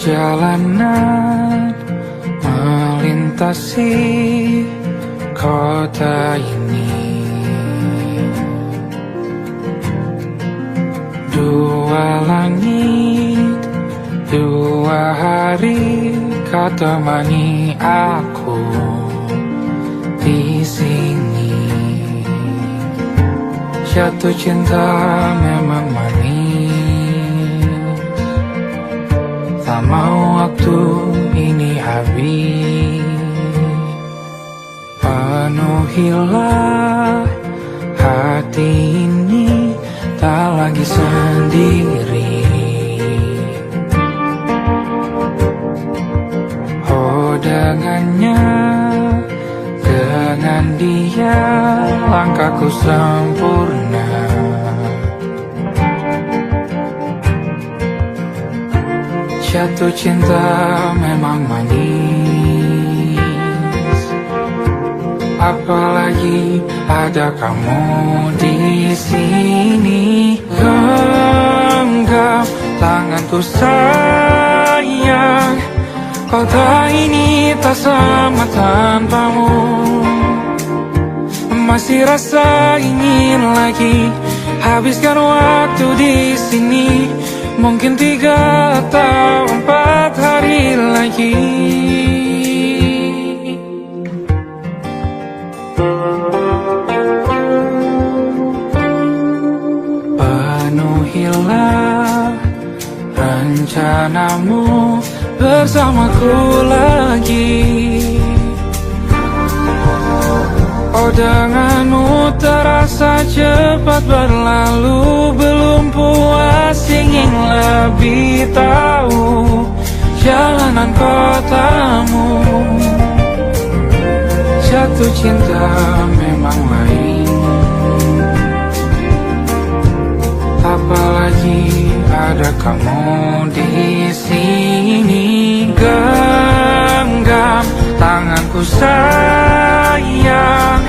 Perjalanan melintasi kota ini, dua langit, dua hari kau temani aku di sini. Jatuh cinta memang manis, tak mau waktu ini habis. Penuhilah hati ini, tak lagi sendiri. Oh dengannya, dengan dia langkahku sempurna. Jatuh cinta memang manis, apalagi ada kamu di sini. Genggam tanganku sayang, kota ini tak sama tanpamu. Masih rasa ingin lagi habiskan waktu di sini. Mungkin 3 atau 4 hari lagi. Penuhilah rencanamu bersamaku lagi. Oh denganmu terasa cepat berlalu, belum puas ingin lebih tahu jalanan kotamu. Jatuh cinta memang lain, apalagi ada kamu di sini. Genggam tanganku sayang,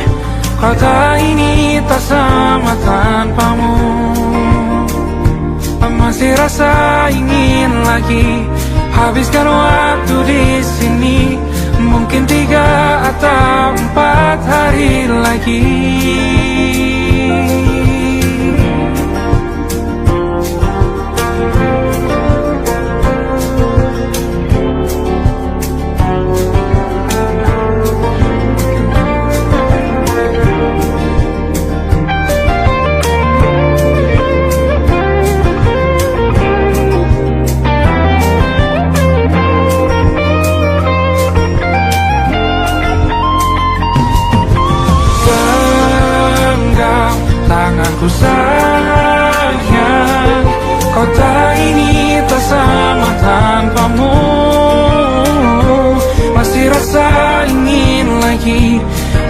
kota ini tak sama tanpamu. Masih rasa ingin lagi habiskan waktu di sini. Mungkin 3 atau 4 hari lagi. Tanganku sayang, kota ini tak sama tanpamu. Masih rasa ingin lagi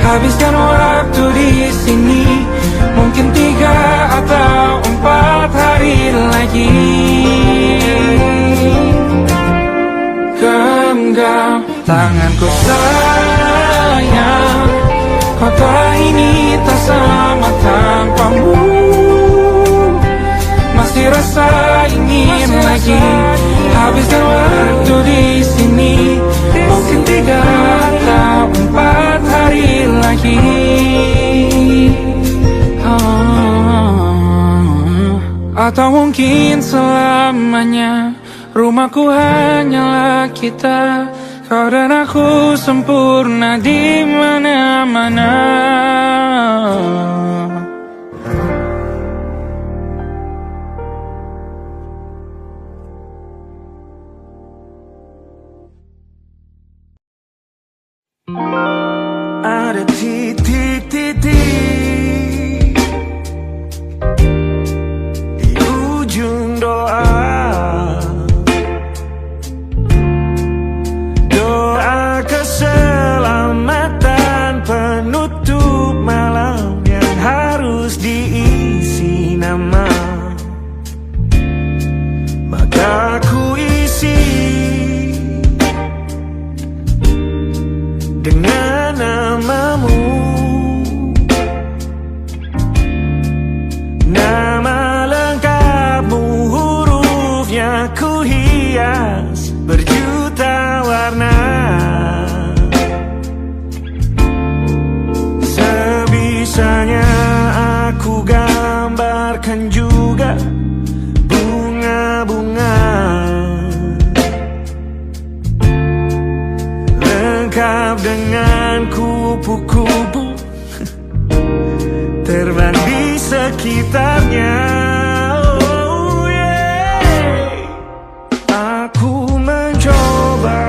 habiskan waktu di sini. Mungkin 3 atau 4 hari lagi. Genggam tanganku sayang, kota ini tak sama tanpamu. Masih rasa ingin lagi habiskan waktu di sini. Mungkin 3 atau 4 hari lagi. Atau mungkin selamanya. Rumahku hanyalah kita, kau dan aku sempurna di mana-mana. Ada titik-titik di ujung doa. Doa keselamatan penutup malam yang harus diisi nama. Maka ku isi dengan namamu. Nama lengkapmu, hurufnya ku hias gelap dengan kupu-kupu terbang di sekitarnya. Oh yeah. Aku mencoba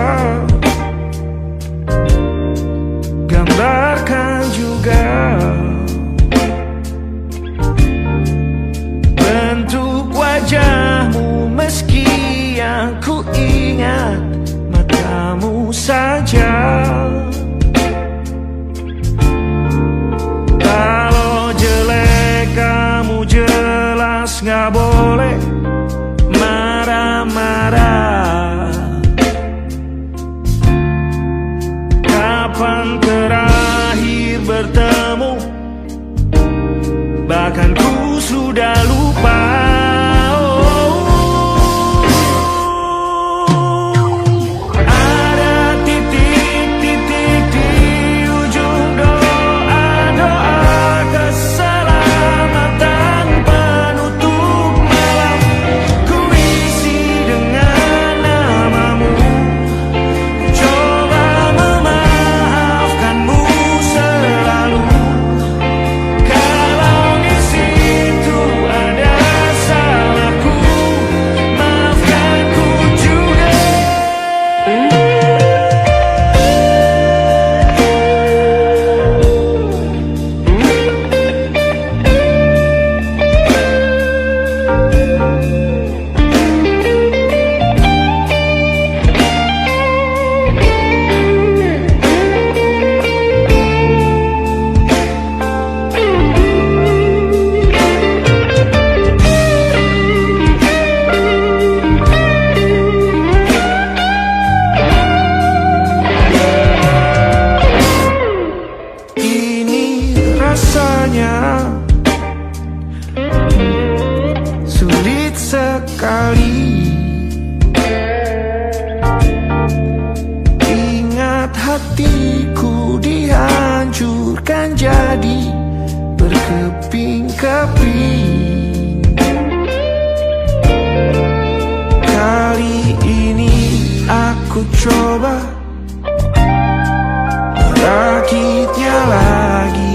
gambarkan juga bentuk wajahmu, meski yang ku ingat matamu saja. Kalau jelek kamu jelas gak boleh marah-marah. Kapan terakhir bertemu, bahkan ku sudah lupa. Sulit sekali ingat hatiku dihancurkan jadi berkeping-keping. Kali ini aku coba merakitnya lagi.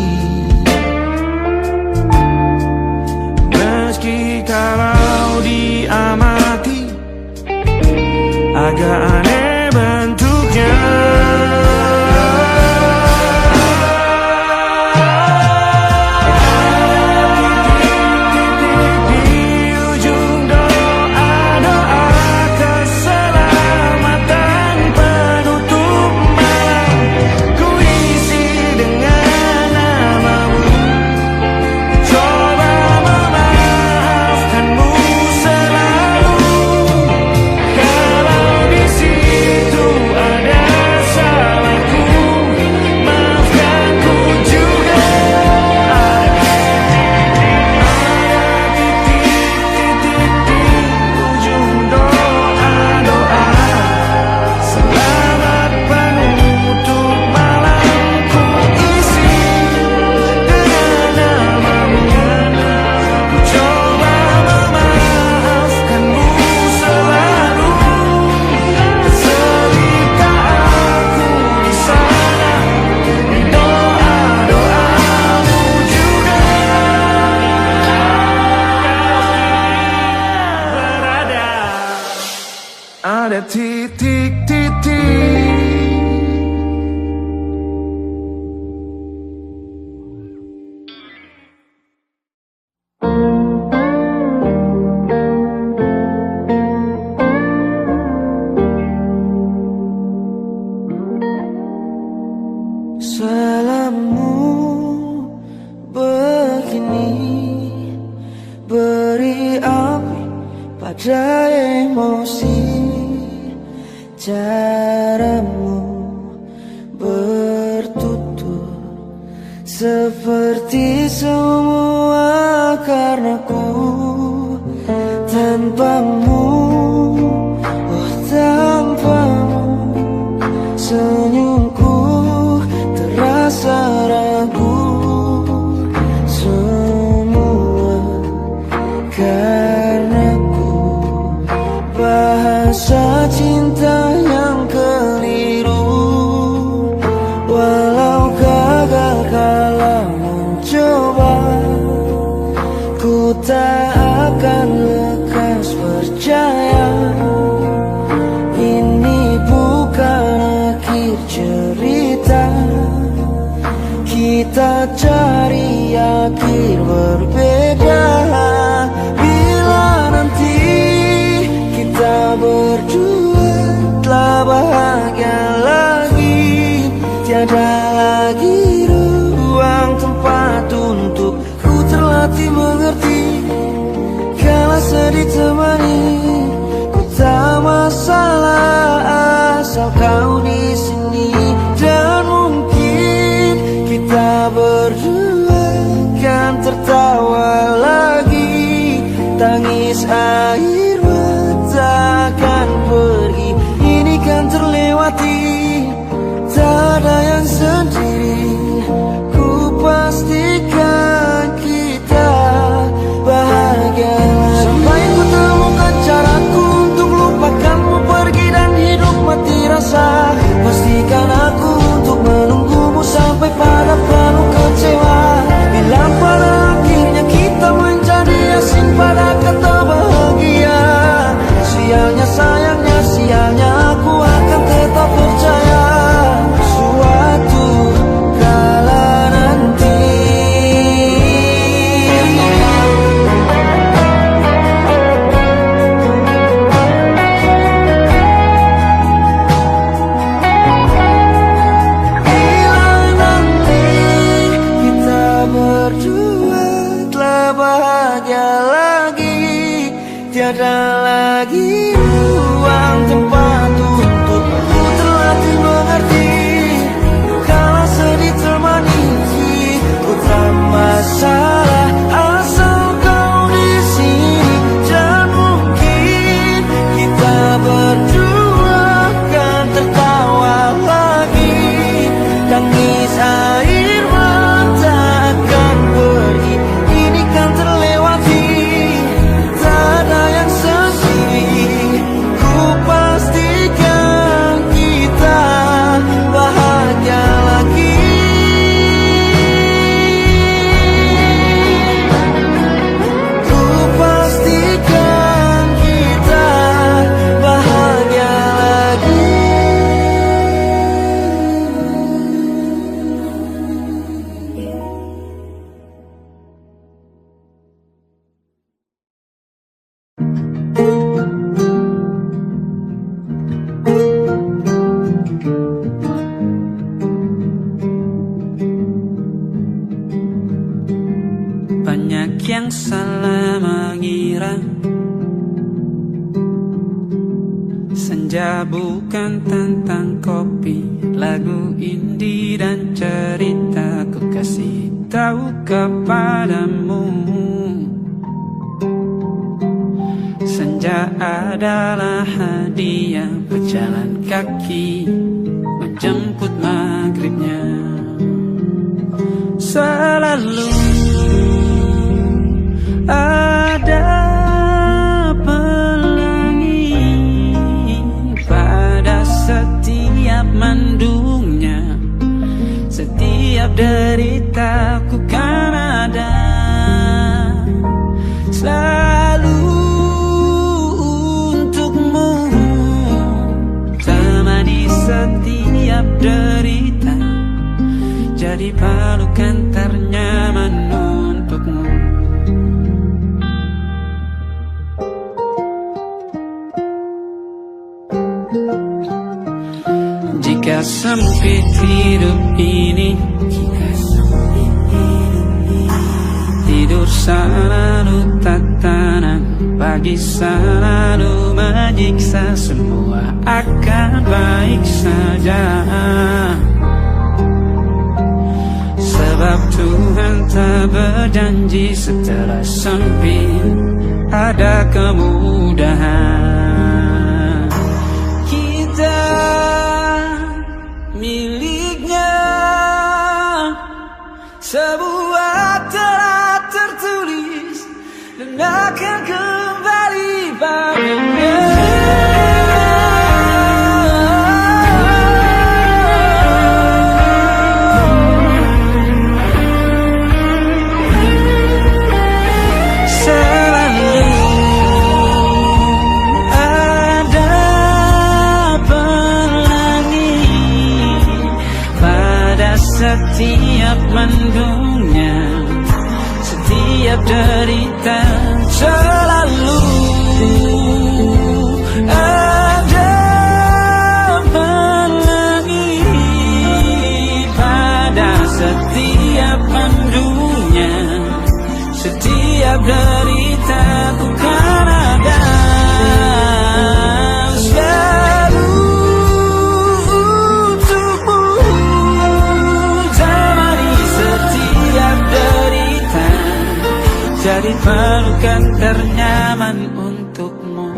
Kalau diamati agak aneh bentuknya. Ada titik-titik. Selama begini beri api pada emosi. Caramu bertutur seperti semua karenaku. Tanpamu, oh tanpamu, senyumku terasa ragu. Semua karenaku, bahasa cinta yang keliru cari akhir berbeda. Bila nanti kita berdua telah bahagia lagi, tiada lagi ruang tempat untuk ku terlatih mengerti. Kala sedih temani, ku tak masalah asal kau di sini. Dan mungkin kita berdua kan tertawa lagi, tangis air mata akan pergi, ini kan terlewati. Tak ada yang sendiri, ku pastikan kita bahagia lagi. Sampai ku temukan caraku untuk lupakanmu pergi dan hidup mati rasa. Pastikan aku untuk menunggumu sampai pada penuh kecewa. Bila pada akhirnya kita menjadi asing pada kata bahagia, sialnya sayangnya sialnya aku akan tetap percaya. Suatu kala nanti berdua telah bahagia lagi, tiada lagi ruang tempat untuk ku terlatih mengerti. Kalau sedih temani, ku tak masalah asal kau di sini. Dan mungkin kita berdua kan tertawa lagi, tangis air mata akan pergi, ini kan terlewati. Tak ada yang sendiri, ku pastikan kita bahagia lagi. Ku pastikan kita bahagia lagi. Banyak yang salah mengira senja bukan tentang kopi, lagu indie dan cerita. Ku kasih tahu kepadamu, senja adalah hadiah berjalan kaki menjemput maghribnya. Selalu ada pelangi pada setiap mendungnya, setiap deritaku kan ada selalu untukmu, temani setiap derita, jadi pelukan ternyaman untukmu. Jika sempit hidup ini, tidur selalu tatanan, pagi selalu menyiksa, semua akan baik saja. Sebab Tuhan tak berjanji setelah sempit ada kemudahan. Kita miliknya, sebuah telah tertulis dan akan kembali padanya. setiap mendungnya, setiap derita selalu ada pelangi pada setiap mendungnya, setiap derita ku kan ada. Jadi pelukan ternyaman untukmu.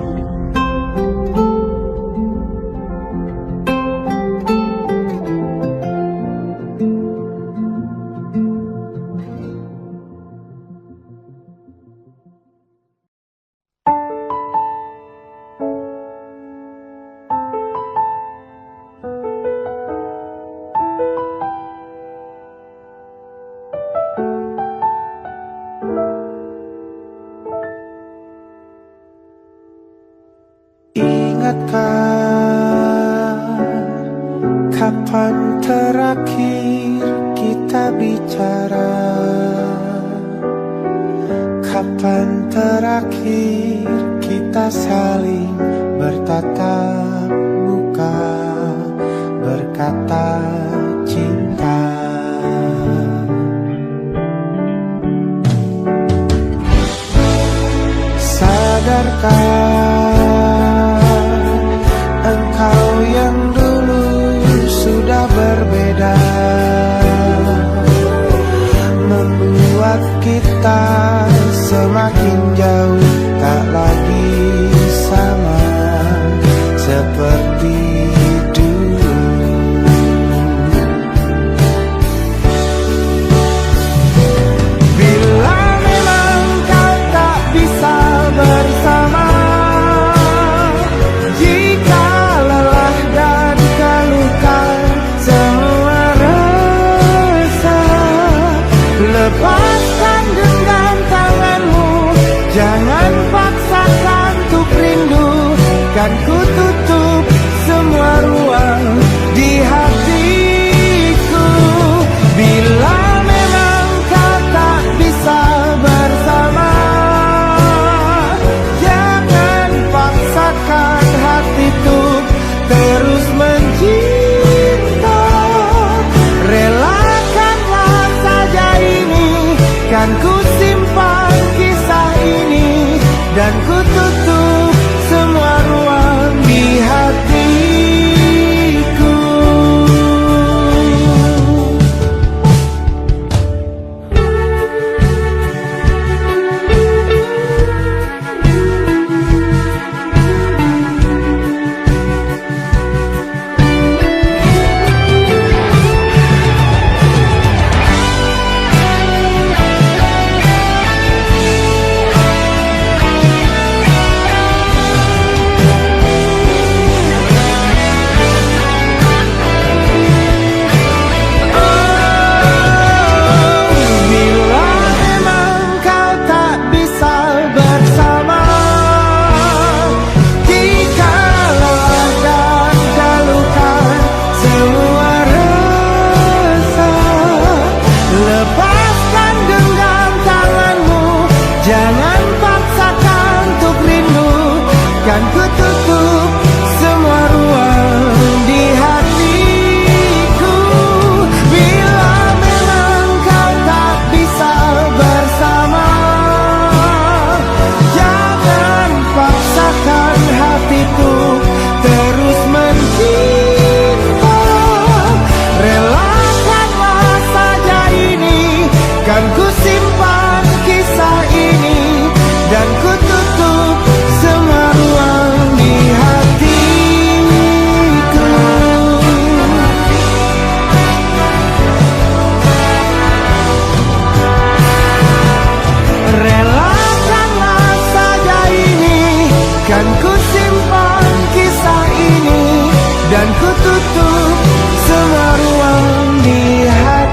Kapan terakhir kita bicara? Kapan terakhir kita saling bertatap muka, berkata cinta? Sadarkah engkau yang dulu sudah berbeda, membuat kita semakin jauh, tak lagi sama seperti dulu. Bila memang kau tak bisa bersama, jika lelah dan keluhkan semua rasa, lepaskan genggam tanganmu, jangan paksakan untuk rindu. Kan ku tutup semua ruang di hatiku. Bila memang kau tak bisa bersama, jangan paksakan hatiku terus mencinta. Relakanlah saja ini, kan ku simpan kisah ini, dan ku tutup semua ruang di hatiku. Kan ku tutup semua ruang di hatiku. Bila memang kau tak bisa bersama, jangan paksakan hatiku terus mencinta. Relakanlah saja ini, kan ku simpan kisah ini, dan ku tutup semua ruang di hatiku. Relakanlah saja ini, kan ku simpan kisah ini, dan ku tutup semua ruang di hatiku.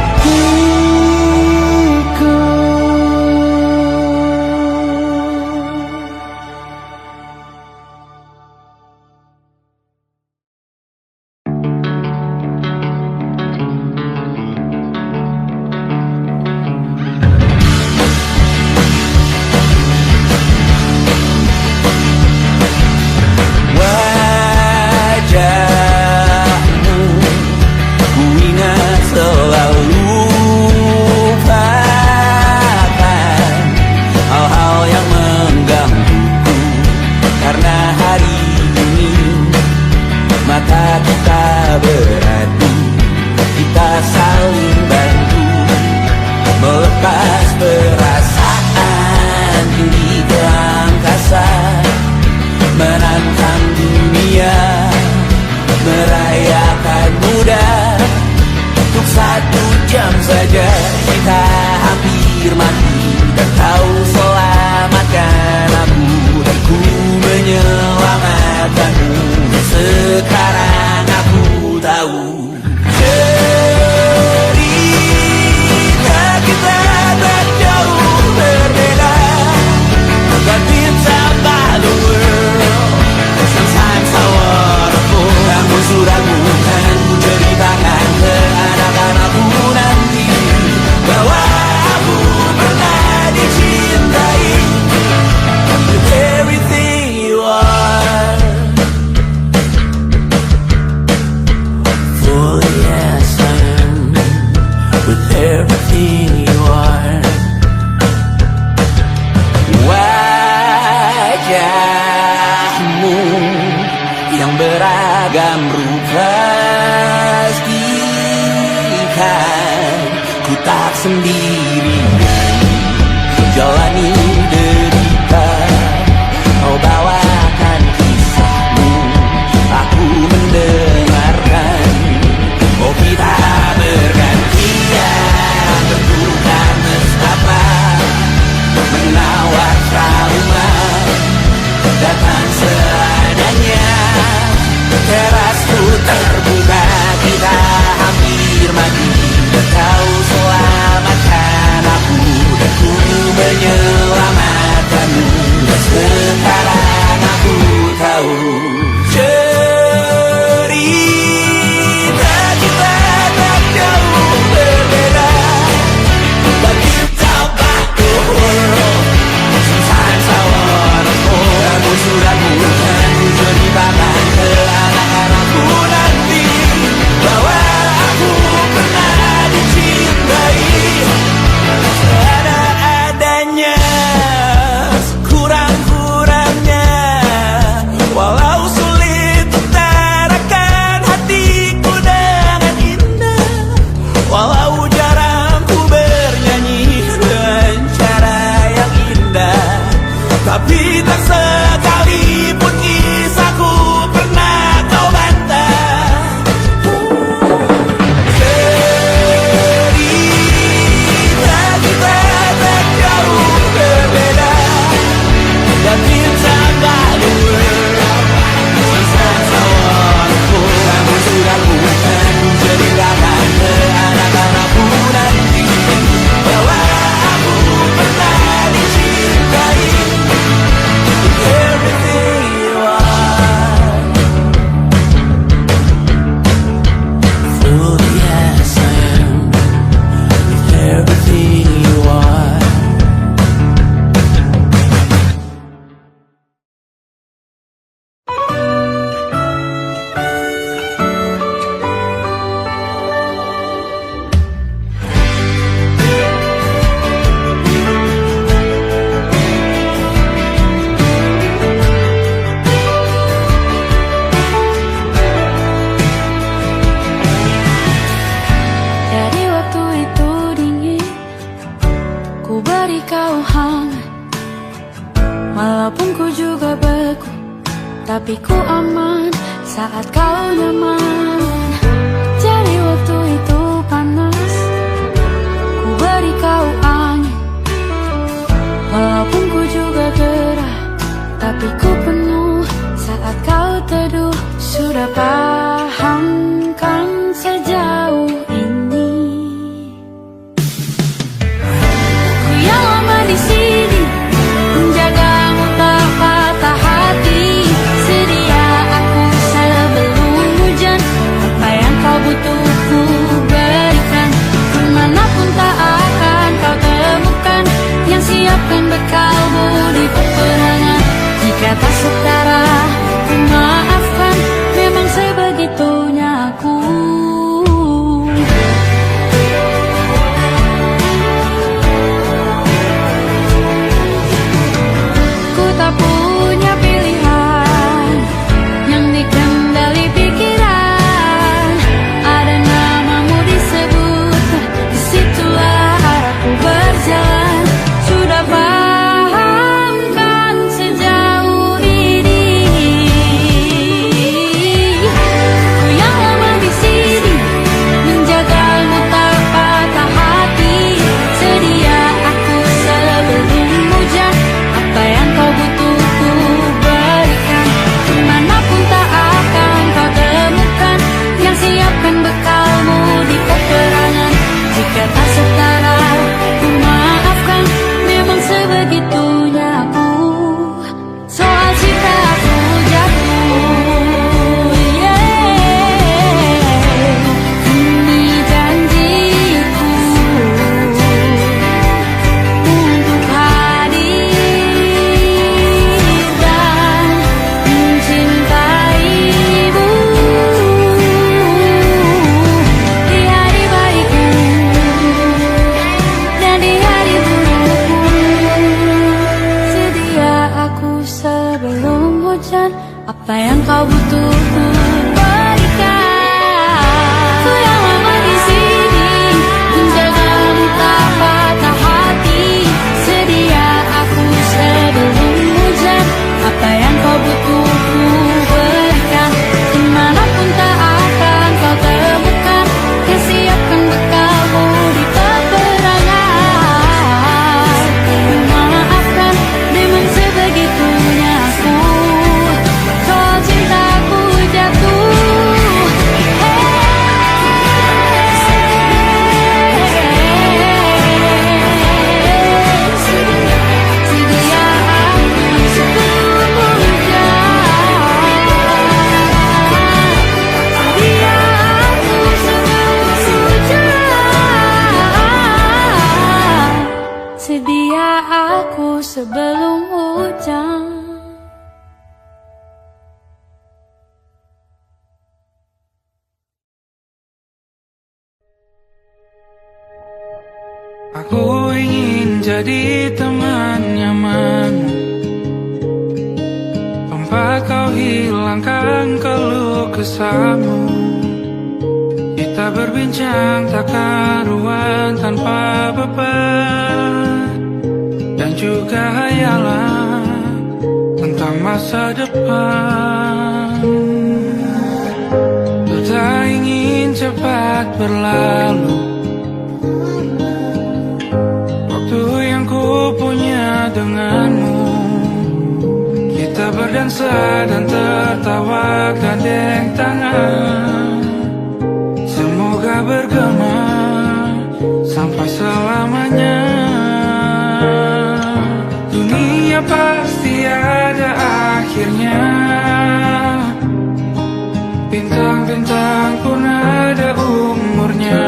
saja kita hampir mati, dan kau selamatkan aku, dan ku menyelamatkanmu. Sekarang aku tahu cerita kita tak jauh berbeda, but it's about the world. Sometimes I wanna fall. Kamu sudah bukan ceritakan ke anak-anakku nanti bahwa aku pernah dicintai with everything you are. For yes I am with everything you are. Wajahmu yang beragam rupa pastikan ku tak sendirian jalani derita. Kau bawakan kisahmu, aku mendengarkan. Oh kita bergantian tentukan nestapa, menawar trauma datang seadanya. Terasku terbuka, kita hampir mati, dan kau selamatkan aku, dan ku menyelamatkanmu. Dan sekarang aku tahu cerita kita tak jauh berbeda, but it's about the world. Sometimes I wanna fall. Kamu sudah bukan ceritakan ke anak-anakku nanti bahwa aku pernah dicintai seadanya, kurang-kurangnya. Walau sulit utarakan hatiku dengan indah, walau jarang ku bernyanyi dengan cara yang indah, tapi tak sekalipun kisahku pernah kau bantah. Cerita kita tak jauh berbeda, dan kita tak world. Sometimes I wanna fall. Kamu sudah bukan ceritakan ke anak-anakku nanti bahwa aku pernah dicintai with everything you are. Fully yes I am with everything you are. Dari waktu itu dingin, ku beri kau hangat. Walaupun ku juga beku, tapi ku aman saat kau nyaman. Dari waktu itu panas, ku beri kau angin. Walaupun ku juga gerah, tapi ku penuh saat kau teduh. Sudah paham kan sejauh ini, ku yang lama di sini menjagamu tak patah hati. Sedia aku sebelum Aku ingin jadi teman nyaman, tempat kau hilangkan keluh kesahmu. Kita berbincang tak karuan tanpa beban, dan juga hayalan tentang masa depan. Ku tak ingin cepat berlalu waktu yang ku punya denganmu. Kita berdansa dan tertawa gandeng tangan, semoga bergema sampai selamanya. Dunia pasti ada akhirnya, bintang-bintang pun ada umurnya.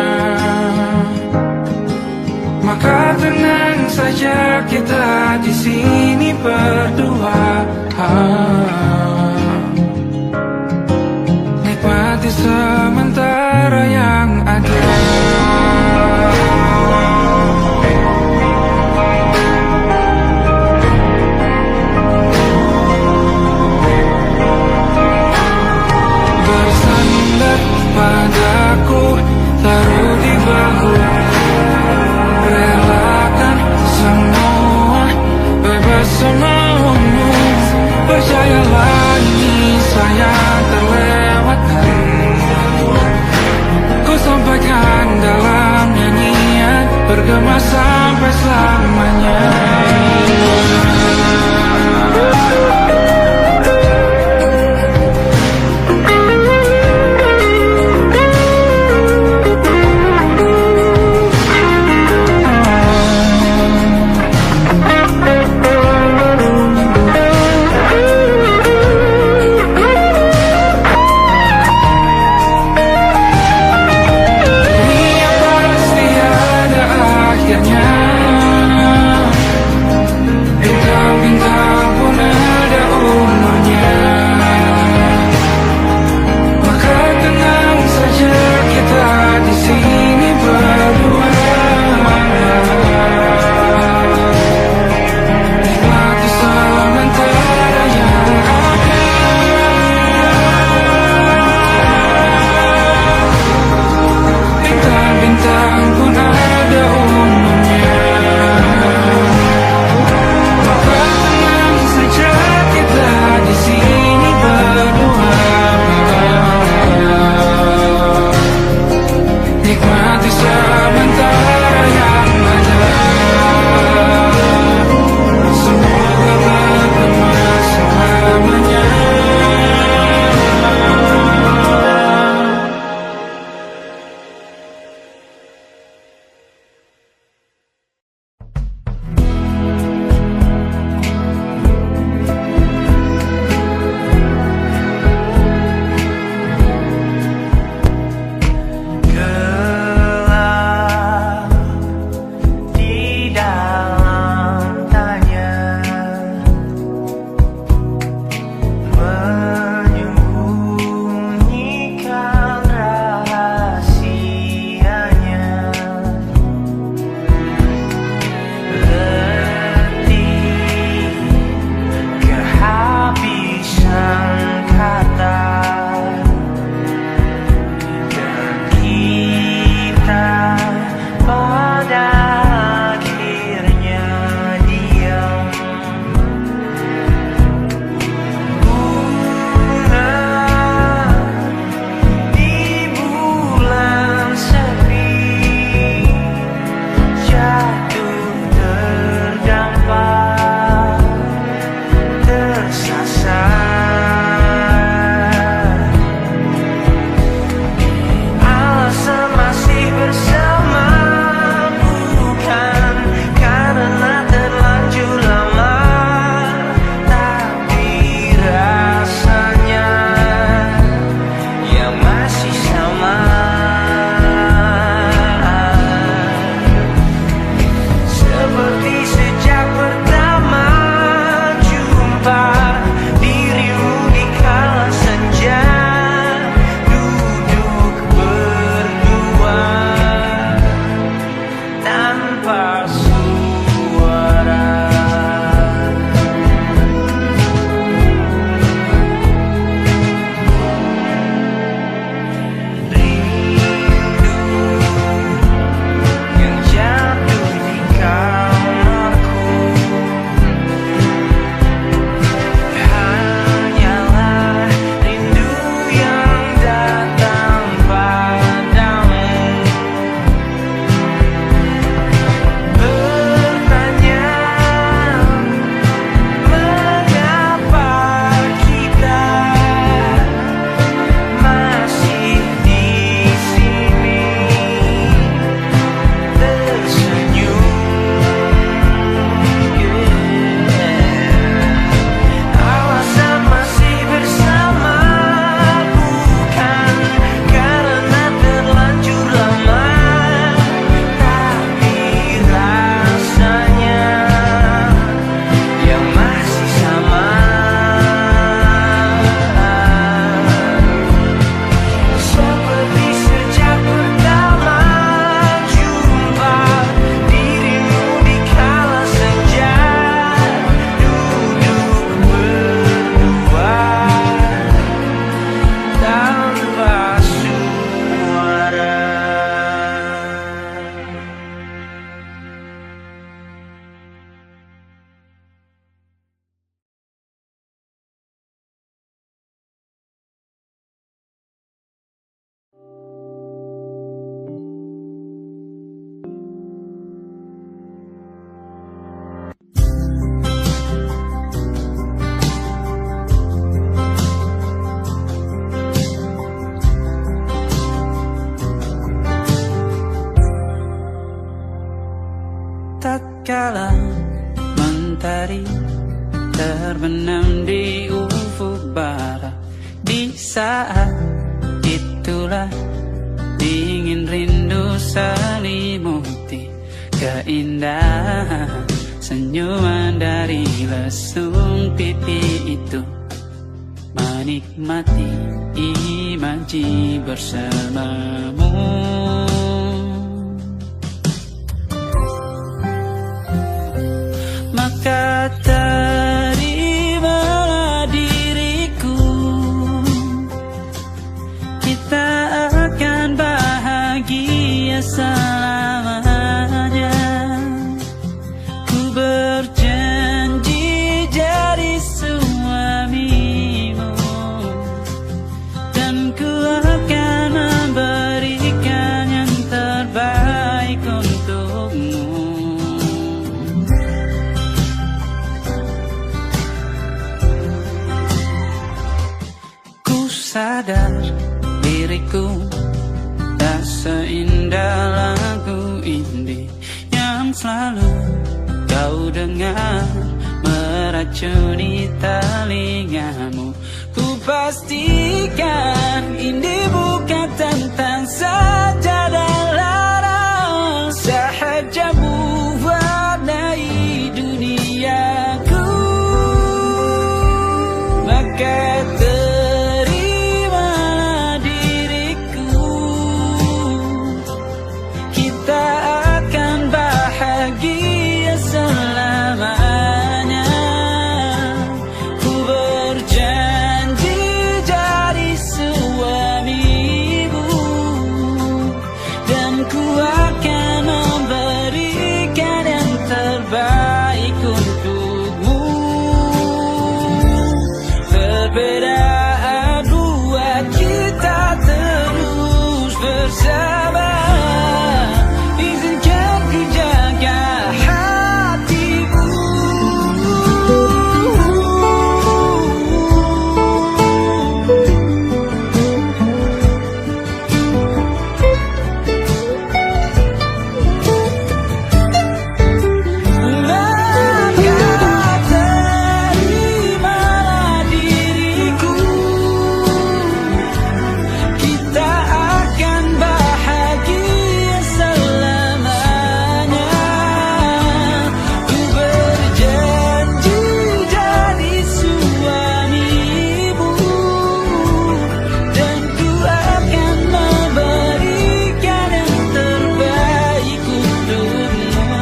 Maka tenang saja kita di sini berdua, nikmati sementara yang ada. Bersandar padaku, taruh di bahu, relakan semua, bebas semaumu. Percayalah ini saya terlewatkan, ku sampaikan dalam nyanyian, bergema sampai selamanya. tatkala mentari terbenam di ufuk barat. Di saat itulah dingin rindu selimuti keindahan senyuman dari lesung pipi itu. Menikmati imaji bersamamu. Maka terimalah diriku, kita akan bahagia selamanya. Ku berjanji jadi suamimu, dan ku akan memberikan yang terbaik untukmu. Ku sadar diriku tak seindah lagu indie yang selalu kau dengar meracuni telingamu. Ku pastikan ini bukan tentang sajadah larang, sahaja mewarnai duniaku. Maka terimalah diriku, kita akan bahagia selamanya. Ku berjanji jadi suamimu, dan ku akan memberikan yang terbaik untukmu. Perbedaan buat kita terus bersama. Izinkan ku jaga hatimu. Maka terimalah diriku, kita akan bahagia selamanya. Ku berjanji jadi suamimu, dan ku akan memberikan yang terbaik untukmu.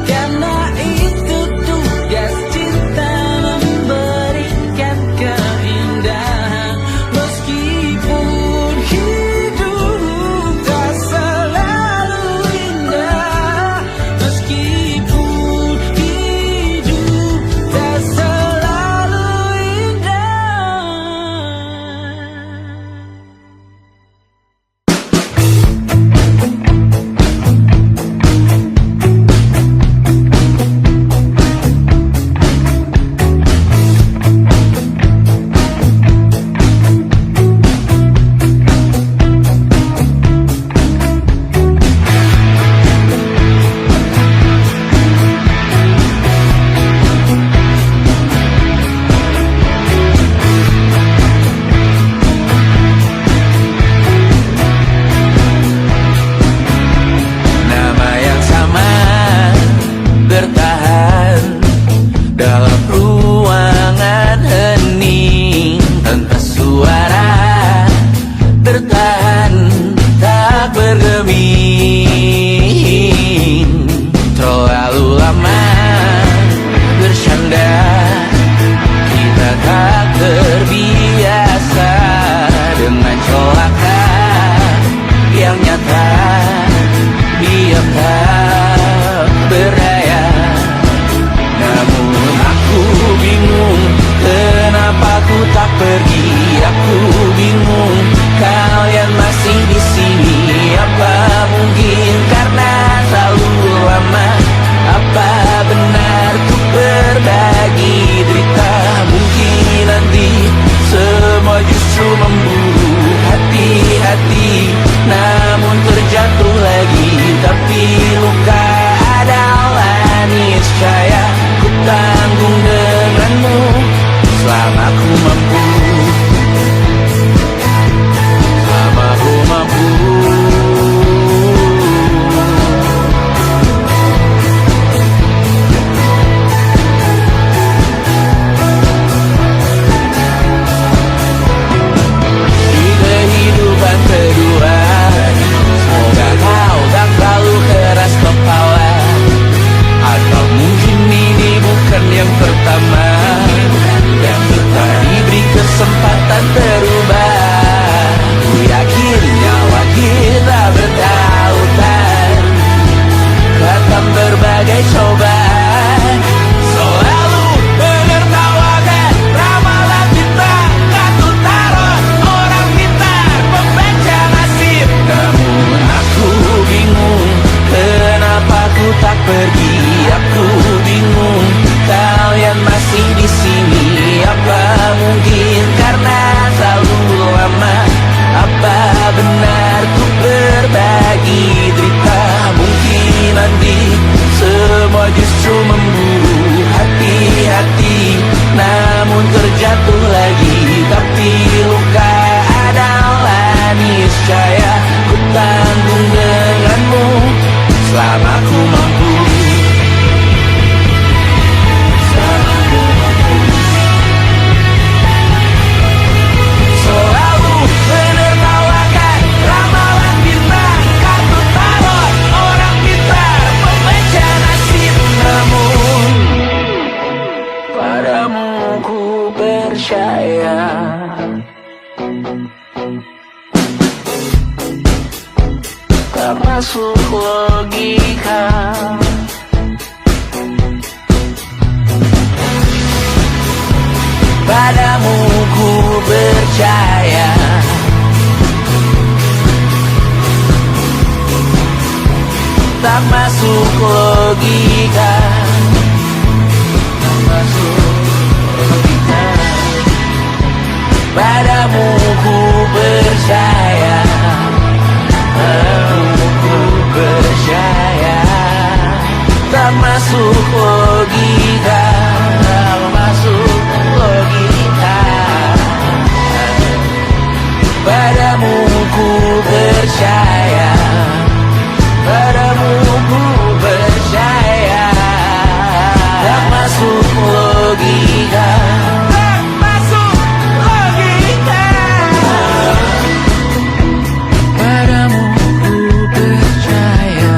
Karena itu tugas cinta, memberikan keindahan. Meskipun hidup tak selalu indah, meskipun hidup tak selalu indah. Nama yang sama bertahan dalam ruangan hening tanpa suara, bertahan tak bergeming. Terlalu lama bersandar, kita tak terbiasa dengan celaka yang nyata. Diam tak berdaya, namun aku bingung kenapa ku tak pergi. Aku bingung kalian masih di sini. Apa mungkin karena terlalu lama? Apa benar ku berbagi derita? Mungkin nanti semua justru memburu hati-hati, namun terjatuh lagi. Tapi tak masuk logika. Padamu ku percaya, tak masuk logika, tak masuk logika. Padamu ku percaya, padamu ku percaya, tak masuk logika, tak masuk logika. Padamu ku percaya, padamu ku percaya, tak masuk logika, tak masuk logika. Padamu ku percaya,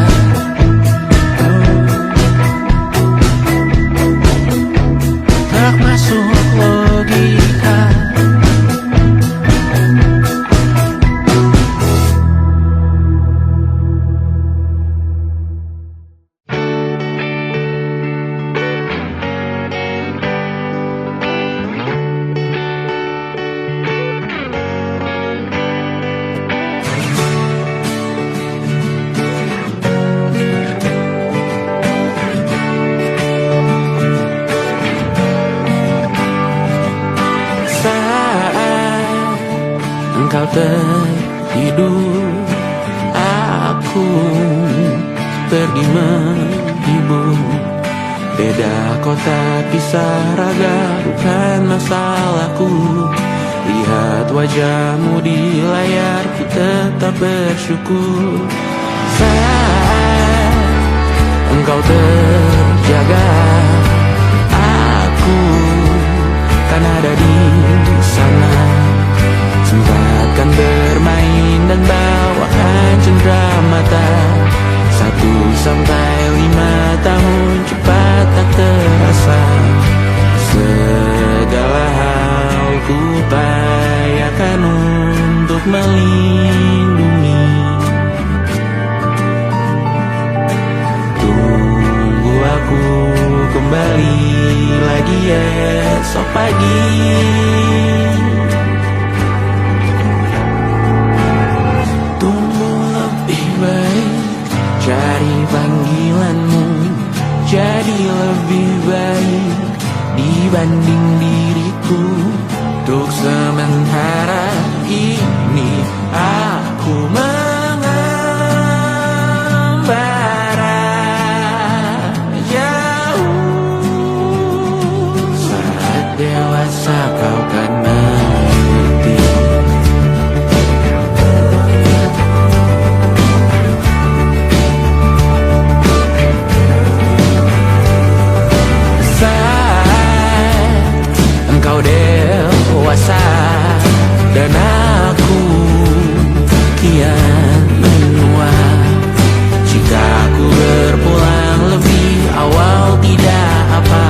tak masuk logika. Engkau tertidur, aku pergi menghibur. Beda kota, pisah raga, bukan masalahku. Lihat wajahmu di layar, ku tetap bersyukur. Saat engkau terjaga, aku kan ada di sana. Sempatkan bermain dan bawakan cenderamata. 1 sampai 5 tahun cepat tak terasa. Segala hal ku upayakan untuk melindungi. Tunggu aku kembali lagi esok pagi. Cari panggilanmu jadi lebih baik dibanding diriku. Untuk sementara ini aku mengembara jauh. Saat dewasa kau kan mengerti. Engkau dewasa dan aku kian menua. Jika aku berpulang lebih awal tidak apa.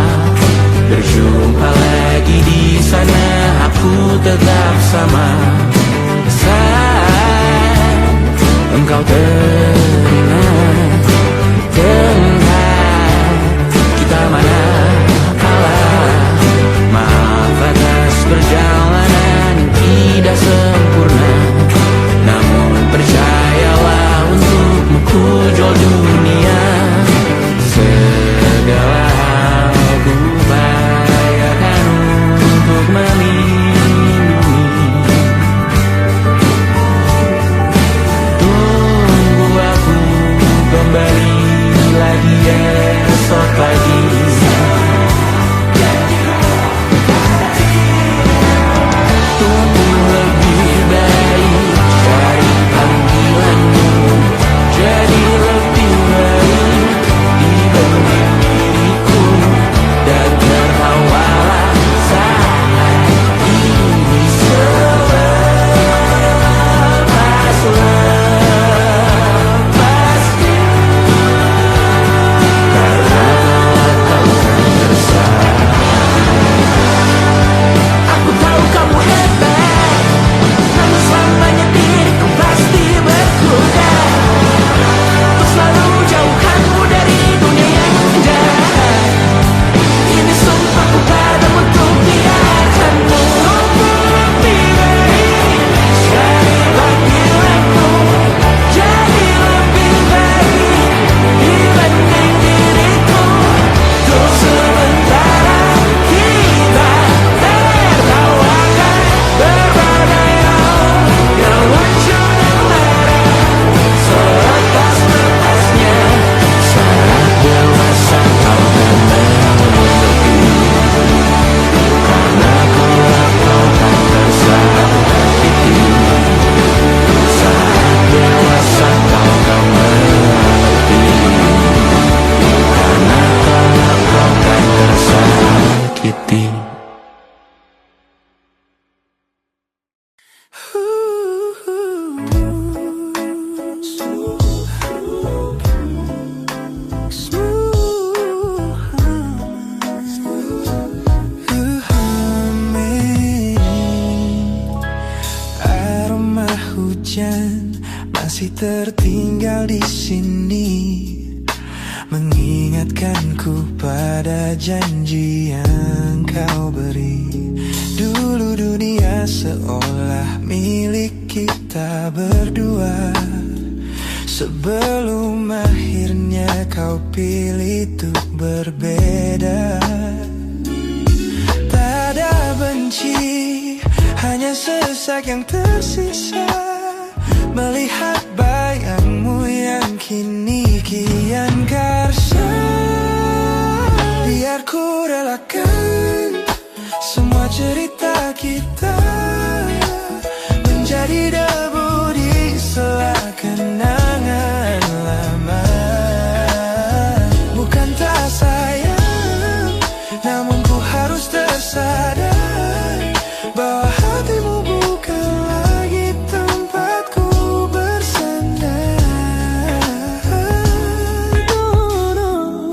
Berjumpa lagi di sana, aku tetap sama. Saat engkau teringat tentang kita mana perjalanan tidak sempurna, namun percayalah untukmu ku jual dunia. Segala hal ku upayakan untuk melindungi. Tunggu tertinggal di sini, mengingatkanku pada janji yang kau beri. Dulu dunia seolah milik kita berdua, sebelum akhirnya kau pilih untuk berbeda. Tak ada benci, hanya sesak yang tersisa, melihat bayangmu yang kini kian karsa. Biar ku relakan semua cerita kita menjadi debu di sela kenangan lama. Bukan tak sayang, namun ku harus tersadar bahwa hatimu bukan lagi tempatku bersandar.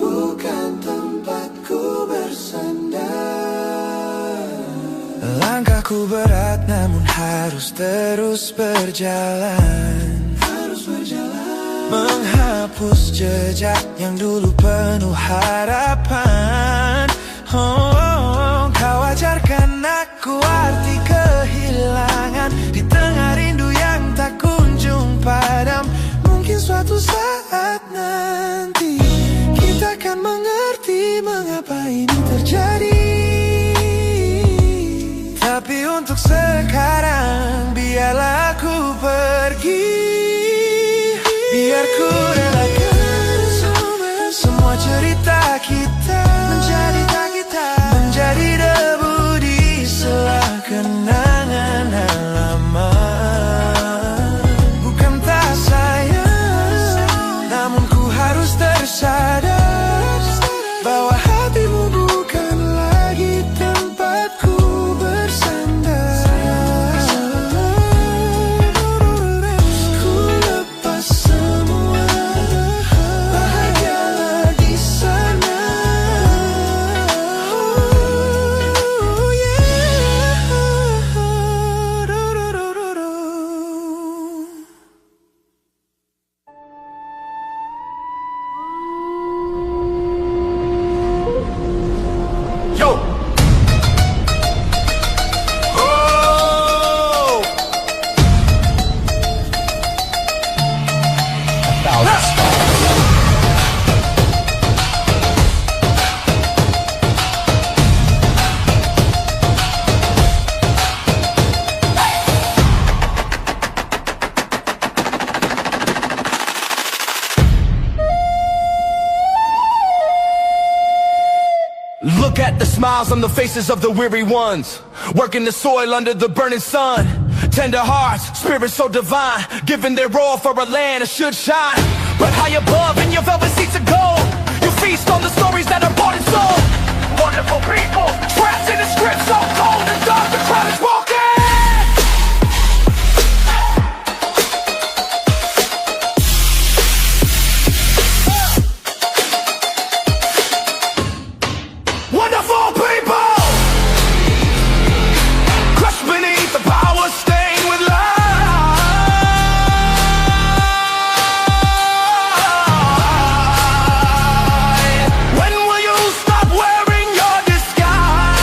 Bukan tempatku bersandar. Langkahku berat namun harus terus berjalan, menghapus jejak yang dulu penuh harapan. Kau ajarkan aku arti kehilangan di tengah rindu yang tak kunjung padam. Mungkin suatu saat nanti kita akan mengerti mengapa ini terjadi. Tapi untuk sekarang biarlah aku pergi. Biar ku relakan semua cerita kita menjadi debu di sela kenangan lama. Bukan tak sayang, namun ku harus tersadar bahwa hatimu bukan lagi tempatku bersandar. Ku lepas semua, bahagialah di sana. Oh yeah. Yo! Oh! Look at the smiles on the faces of the weary ones, working the soil under the burning sun. Tender hearts, spirits so divine, giving their all for a land that should shine. But high above in your velvet seats of gold, you feast on the stories that are bought and sold. Wonderful people, trapped in a script so cold and dark, the crowd is walking. Wonderful people, crushed beneath the power stained with light. When will you stop wearing your disguise?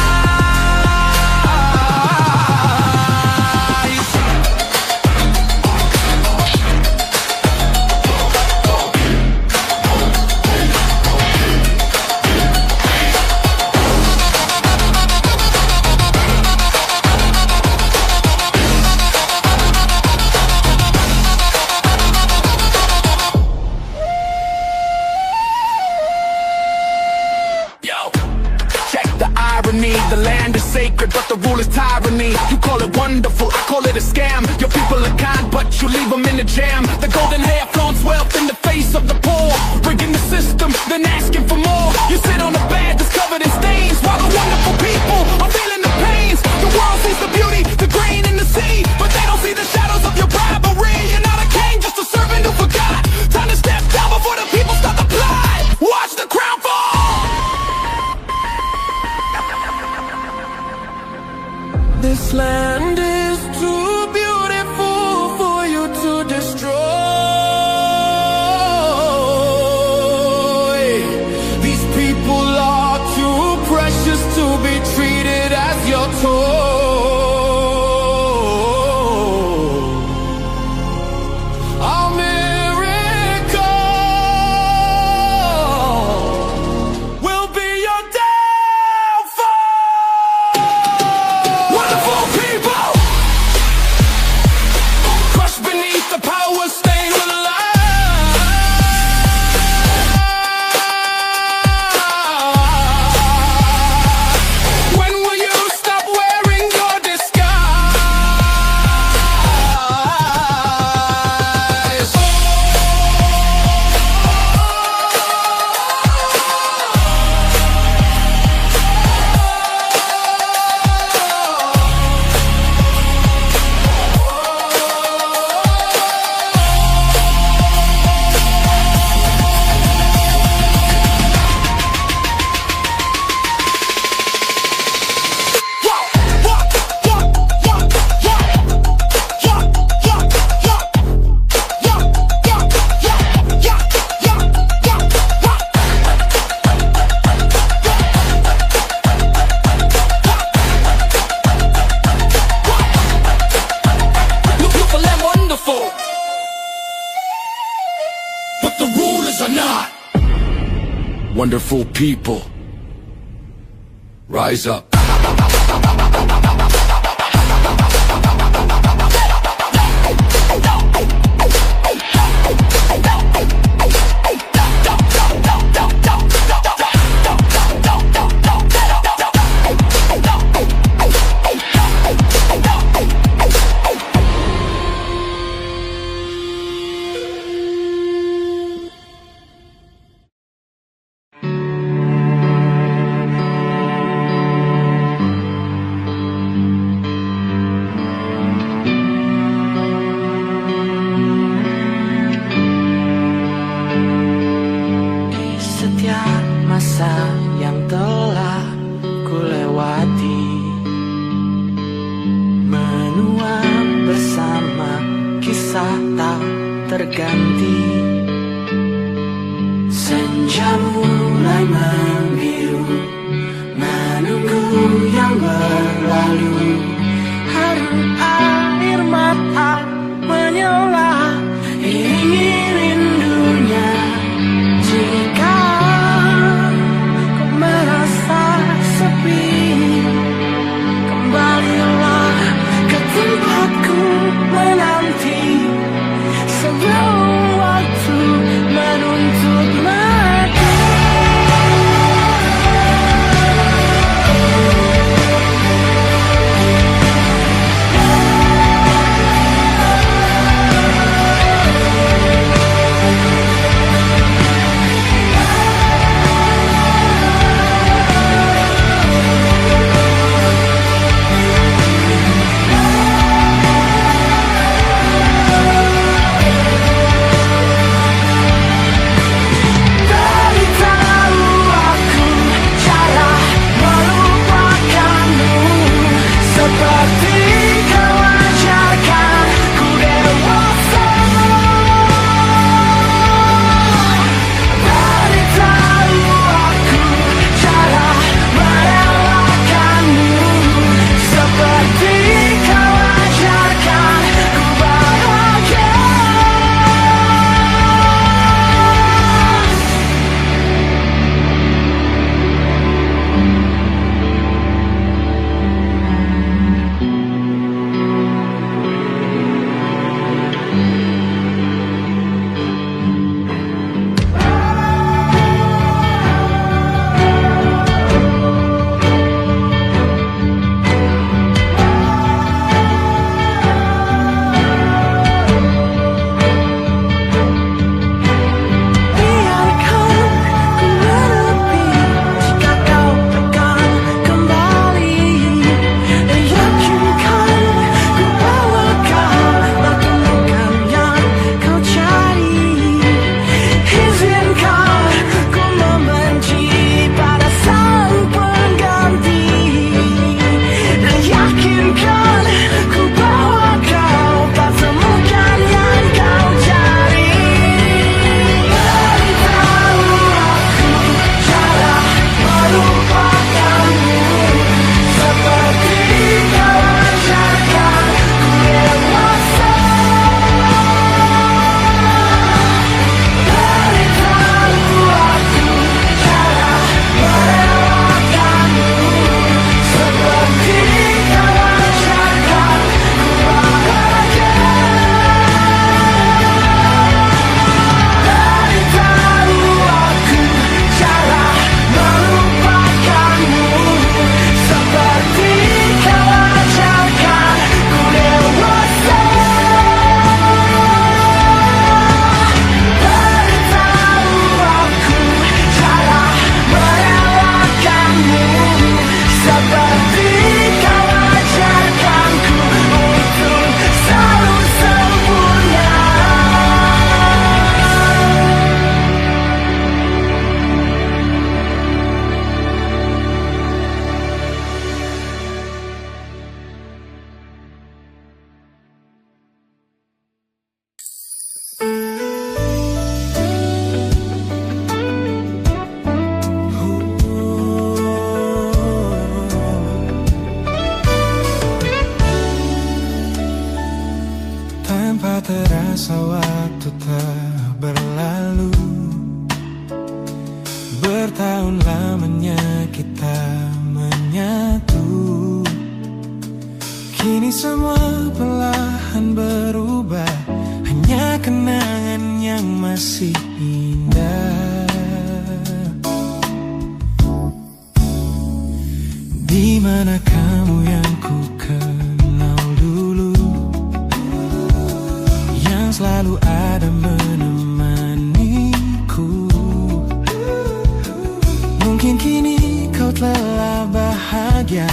Yo, check the irony. The land is sacred, but the rule is tyranny. You call it wonderful, I call it a scam. Your people are kind, but you leave them in the jam. The golden hair flaunts wealth in the face of the poor, rigging the system, then asking for more. You sit on a bed that's covered in stains, while the wonderful people are feeling the pains. The world sees the beauty, the grain in the sea, but they don't see the shadows of your bribery. You're not a king, just a servant who forgot. Time to step down before the people start to plot. Watch the crown fall. This land is too beautiful for you to destroy. or not. Wonderful people, rise up. Setiap masa yang telah kulewati, menuang bersama kisah tak terganti. Senja mulai membiru, menunggu yang berlalu. Haru air mata menyala, iringi rindunya. Jika kau merasa sepi, kembalilah ke tempatku menanti. Sebelum waktu menuntut mati. masih indah. Di mana kamu yang ku kenal dulu, yang selalu ada menemaniku. Mungkin kini kau telah bahagia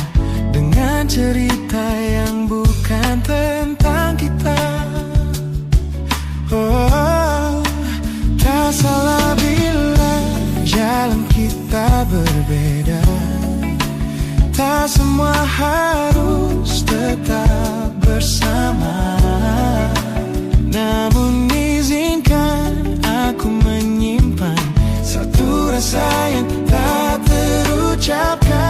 dengan cerita yang bukan tentang kita. Oh, tak salah bila jalan kita berbeda. Tak semua harus tetap bersama. Namun izinkan aku menyimpan satu rasa yang tak terucapkan.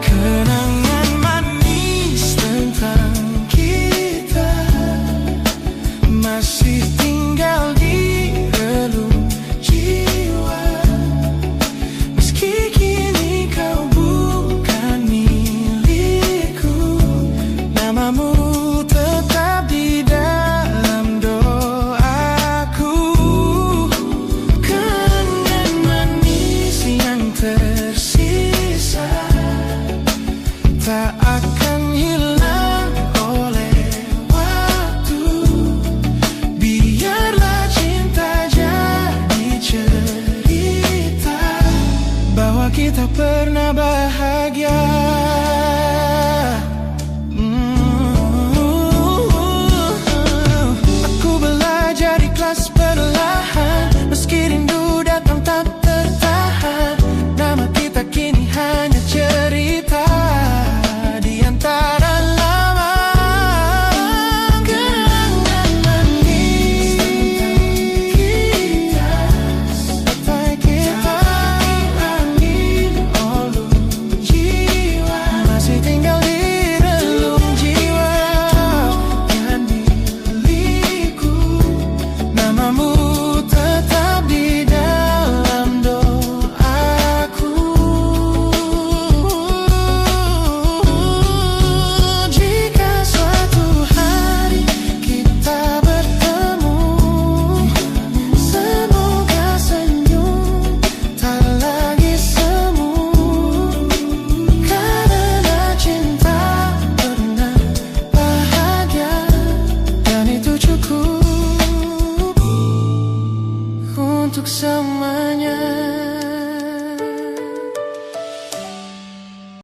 Kenangan manis tentang kita masih tinggal di relung jiwa. Meski kini kau bukan milikku, namamu tetap di dalam doaku. Kenangan manis yang tersisa tak akan hilang oleh waktu. Biarlah cinta jadi cerita bahwa kita pernah bahagia. Aku belajar ikhlas perlahan, meski rindu datang tak tertahan. Nama kita kini hanya cerita di antara lama. Kenangan manis tentang kita, angin olung jiwa masih tinggal di relung jiwa. Kan milikku, namamu tetap di dalam doaku. Jika suatu hari kita bertemu, semoga senyum tak lagi semu. Karena cinta pernah bahagia, dan itu cukup untuk semuanya.